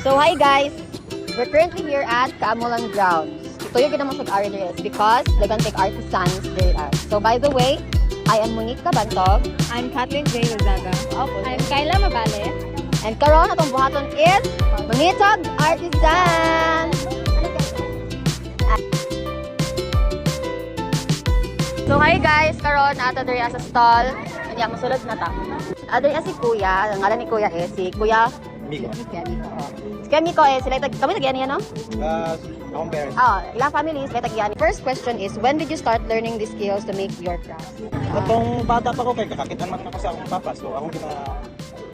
So hi guys, we're currently here at Kaamulan Grounds. Ito yung ginamang mag-ari there is because they're gonna take artisans there at. So by the way, I am Monique Cabantog. I'm Kathleen J. Lazaga. I'm Kyla Mabale. And karon atong buhaton is Manitag Artisans! So hi guys, karon ato diri sa stall. Kanya mosulod na ta. Adri si Kuya, ang ngalan ni Kuya is si Kuya Miko. Si Kuya Miko eh, sila kami tagyan niya no? Akong parents. Ilang families sila tagyan. First question is, when did you start learning the skills to make your craft? Itong bata pa ko kay kakakitan man ako sa akong papa. So akong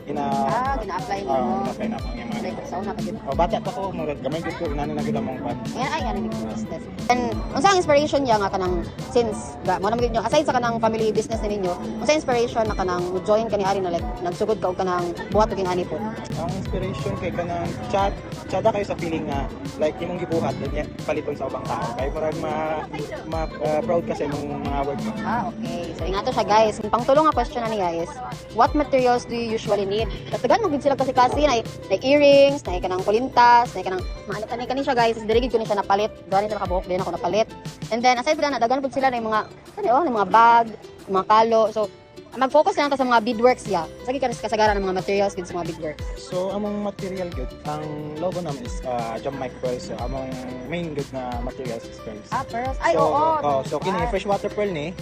Gina-apply niyo. apply na ako yung mga. Like, sa una pa yun. Bata pa ko, murag gamay gud ko inani na gid among pan. Yan business. And unsa ang inspiration niya nga kanang since mo na magid aside sa kanang family business ninyo, unsa inspiration na kanang join kani ari na like nagsugod ka og kanang buhat og ani po? Ang inspiration kay kanang chada kayo sa feeling nga like imong gibuhat then paliton sa ubang tao. Kay murag proud ka sa imong mga work mo. Okay. So ingato siya guys. Ang pangtulong nga question na niya is, what materials do you usually need? Katagan mo gid sila kasi na earrings, na kanang kulintas, na kanang kani siya guys. Dirigid ko ni siya napalit. Gani siya nakabuhok din ako napalit. And then aside from that, dagan pud sila ng mga ng mga bag, mga kalo. So mag-focus lang ka sa mga beadworks ya. Sige ka kasagaran ng mga materials gid sa mga beadworks. So among material good, ang logo naman is Jam Mic Pearl. So among main good na materials is pearls. Pearls. Ay, So, oo. so kini freshwater pearl ni.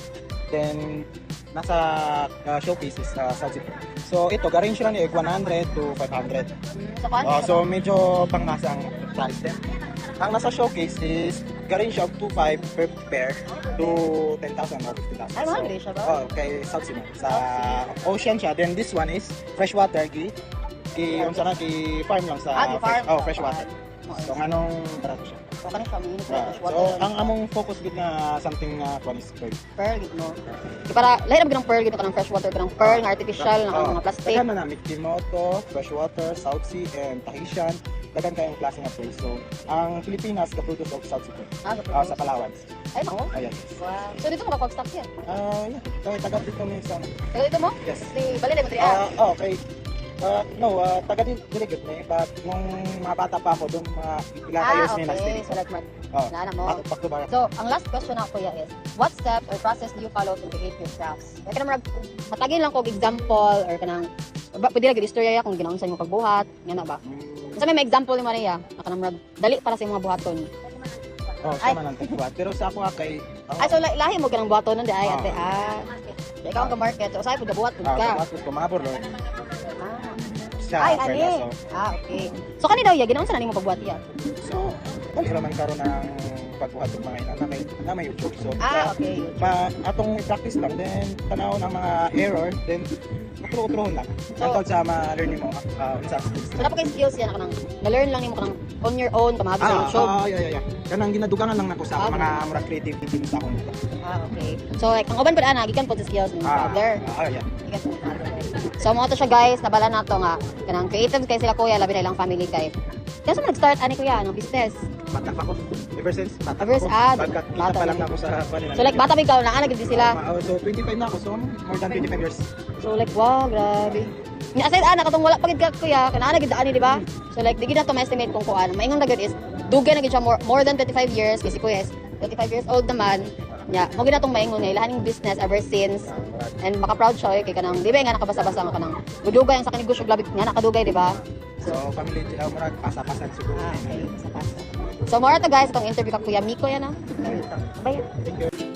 Then nasa showcase is South Sea. So ito garin siya ni 100 to 500. So, paano? So medyo pangmasa ang price din. Ang nasa showcase is garin siya 2.5 per pair to 10,000 or 50,000. Ay, mahal din siya ba? Kay South Sea. Sa ocean siya. Then this one is freshwater unsa na farm lang sa farm. freshwater. So anong barato siya? So, kani siya minus So ang among focus gid nga something one is pearl. pearl gid no. Para lahi ra ng pearl gid kanang freshwater kanang pearl nga artificial na mga plastic. Daghan na Mikimoto, freshwater, South Sea and Tahitian. Daghan kayong klase nga pearl. So ang Pilipinas ka-produce of South Sea pearl. Sa Palawan. Ay, mao. Ayan. Wow. So dito mo makapag-stock yan. Yeah. Kaya taga dito ni sa Taga dito mo? Yes. Si Balay mo triya. Okay. Taga dito gud ni but nung mga bata pa ako doon mga ilang years ni okay. So like nana mo. Back to back. So, ang last question ako kuya is, what steps or process do you follow to create your crafts? Kaya kanang matagin lang ko example or kanang pwede lang gid istorya kung ginaunsa imong pagbuhat, ngana ba? Sa may example ni Maria, kanang dali para sa imong mga buhaton. Sama nang tigbuhat. Pero sa ako kay So lahi mo kanang buhaton nun di ay ate. Ikaw ang ka-market. So, sa'yo po buhat po ka. buhat ko mabor Lord. Ay, ani. Okay. So, kanina daw, ginaunsa na nimo pagbuhat iya? So, kung man karon ng pagbuhat ng mga ina na may YouTube. So, okay. Atong practice lang then tanaw ng mga error then maturo-turohon lang. Until sa ma-learn mo unsa skills. So, napaka skills yan kanang na-learn lang nimo kanang on your own kamahagi sa YouTube. Yeah. Kanang ginadugangan lang nako sa mga murag creativity sa akong. Okay. So, like, ang uban po ana gikan po sa skills nimo there. Yeah. So, mo to siya guys, nabala na to nga. Kanang creative kay sila kuya, labi na ilang family kay. Kaya sa nag-start ani kuya, ano business? Bata pa ko. Ever since bata Bata pa lang ako sa kanila. So like bata pa ikaw, naana gid sila. So 25 na ako, so more than 25 years. So like wow, grabe. Ni aside ana katong wala pa gid ka kuya, kana gid ani di ba? So like di gid na to ma-estimate kung kuan. Maingon na gid is dugay na gid siya more than 25 years kasi kuya is 25 years old naman. Yeah, mo gid na tong maingon niya ilahaning business ever since. And maka-proud siya kay kanang di ba nga nakabasa-basa nga kanang dugay ang sa kanegosyo grabe nga nakadugay di ba? So family murag pasa-pasan siguro. Okay, pasa-pasa. So, more to guys, itong interview ka Kuya Miko yan, Bye. Thank you.